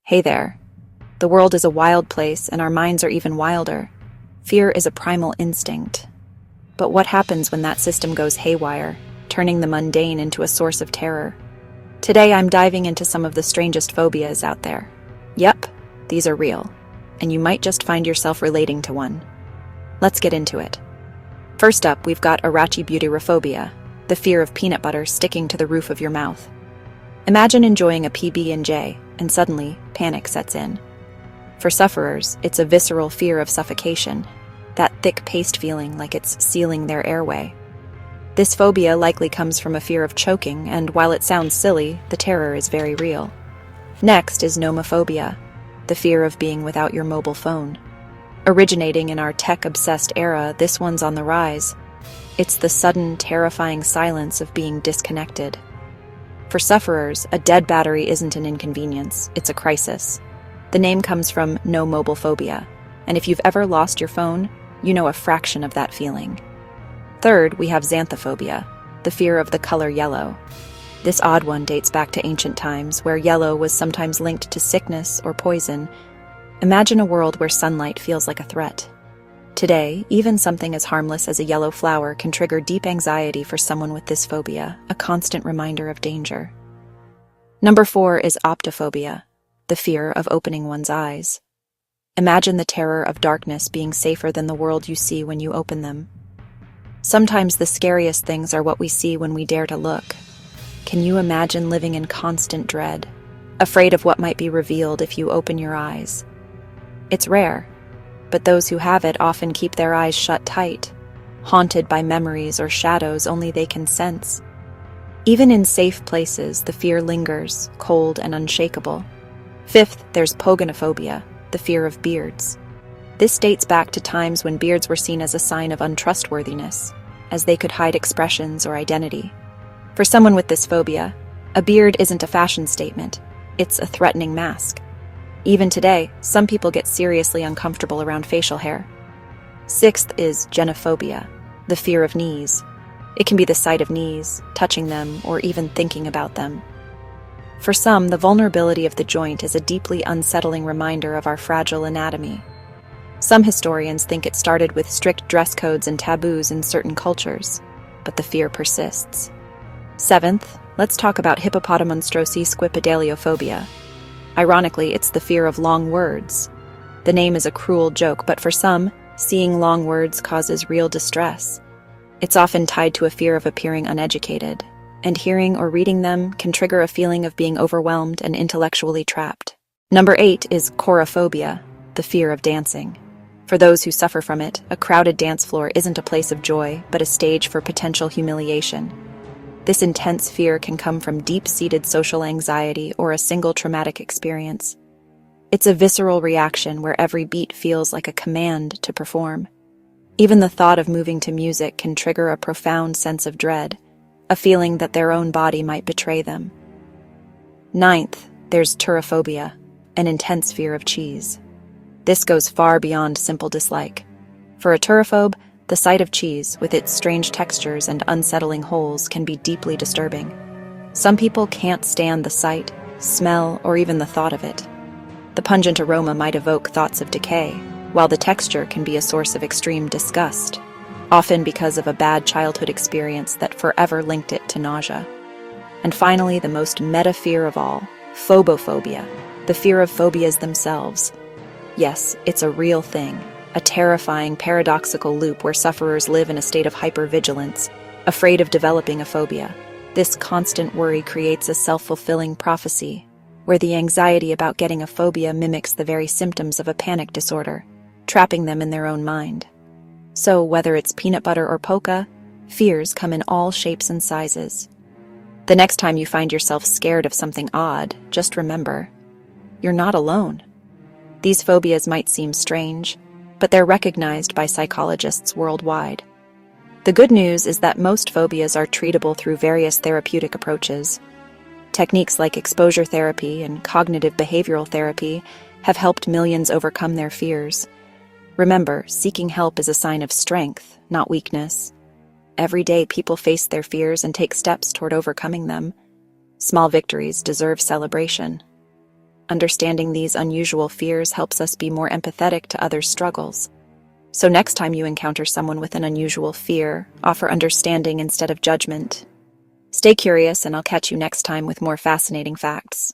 Hey there. The world is a wild place, and our minds are even wilder. Fear is a primal instinct. But what happens when that system goes haywire, turning the mundane into a source of terror? Today I'm diving into some of the strangest phobias out there. Yep, these are real, and you might just find yourself relating to one. Let's get into it. First up, we've got irrational, the fear of peanut butter sticking to the roof of your mouth. Imagine enjoying a PB&J, and suddenly, panic sets in. For sufferers, it's a visceral fear of suffocation, that thick paste feeling like it's sealing their airway. This phobia likely comes from a fear of choking, and while it sounds silly, the terror is very real. Next is nomophobia, the fear of being without your mobile phone. Originating in our tech-obsessed era, this one's on the rise. It's the sudden, terrifying silence of being disconnected. For sufferers, a dead battery isn't an inconvenience, it's a crisis. The name comes from nomophobia, and if you've ever lost your phone, you know a fraction of that feeling. Third, we have xanthophobia, the fear of the color yellow. This odd one dates back to ancient times, where yellow was sometimes linked to sickness or poison. Imagine a world where sunlight feels like a threat. Today, even something as harmless as a yellow flower can trigger deep anxiety for someone with this phobia, a constant reminder of danger. Number 4 is optophobia, the fear of opening one's eyes. Imagine the terror of darkness being safer than the world you see when you open them. Sometimes the scariest things are what we see when we dare to look. Can you imagine living in constant dread, afraid of what might be revealed if you open your eyes? It's rare, but those who have it often keep their eyes shut tight, haunted by memories or shadows only they can sense. Even in safe places, the fear lingers, cold and unshakable. Fifth, there's pogonophobia, the fear of beards. This dates back to times when beards were seen as a sign of untrustworthiness, as they could hide expressions or identity. For someone with this phobia, a beard isn't a fashion statement, it's a threatening mask. Even today, some people get seriously uncomfortable around facial hair. Sixth is genophobia, the fear of knees. It can be the sight of knees, touching them, or even thinking about them. For some, the vulnerability of the joint is a deeply unsettling reminder of our fragile anatomy. Some historians think it started with strict dress codes and taboos in certain cultures, but the fear persists. Seventh, let's talk about hippopotomonstrosesquipedaliophobia. Ironically, it's the fear of long words. The name is a cruel joke, but for some, seeing long words causes real distress. It's often tied to a fear of appearing uneducated, and hearing or reading them can trigger a feeling of being overwhelmed and intellectually trapped. Number 8 is chorophobia, the fear of dancing. For those who suffer from it, a crowded dance floor isn't a place of joy, but a stage for potential humiliation. This intense fear can come from deep-seated social anxiety or a single traumatic experience. It's a visceral reaction where every beat feels like a command to perform. Even the thought of moving to music can trigger a profound sense of dread, a feeling that their own body might betray them. Ninth, there's turophobia, an intense fear of cheese. This goes far beyond simple dislike. For a turophobe, the sight of cheese, with its strange textures and unsettling holes, can be deeply disturbing. Some people can't stand the sight, smell, or even the thought of it. The pungent aroma might evoke thoughts of decay, while the texture can be a source of extreme disgust, often because of a bad childhood experience that forever linked it to nausea. And finally, the most meta fear of all, phobophobia, the fear of phobias themselves. Yes, it's a real thing. A terrifying, paradoxical loop where sufferers live in a state of hypervigilance, afraid of developing a phobia. This constant worry creates a self-fulfilling prophecy, where the anxiety about getting a phobia mimics the very symptoms of a panic disorder, trapping them in their own mind. So, whether it's peanut butter or poka, fears come in all shapes and sizes. The next time you find yourself scared of something odd, just remember, you're not alone. These phobias might seem strange, but they're recognized by psychologists worldwide. The good news is that most phobias are treatable through various therapeutic approaches. Techniques like exposure therapy and cognitive behavioral therapy have helped millions overcome their fears. Remember, seeking help is a sign of strength, not weakness. Every day people face their fears and take steps toward overcoming them. Small victories deserve celebration. Understanding these unusual fears helps us be more empathetic to others' struggles. So next time you encounter someone with an unusual fear, offer understanding instead of judgment. Stay curious, and I'll catch you next time with more fascinating facts.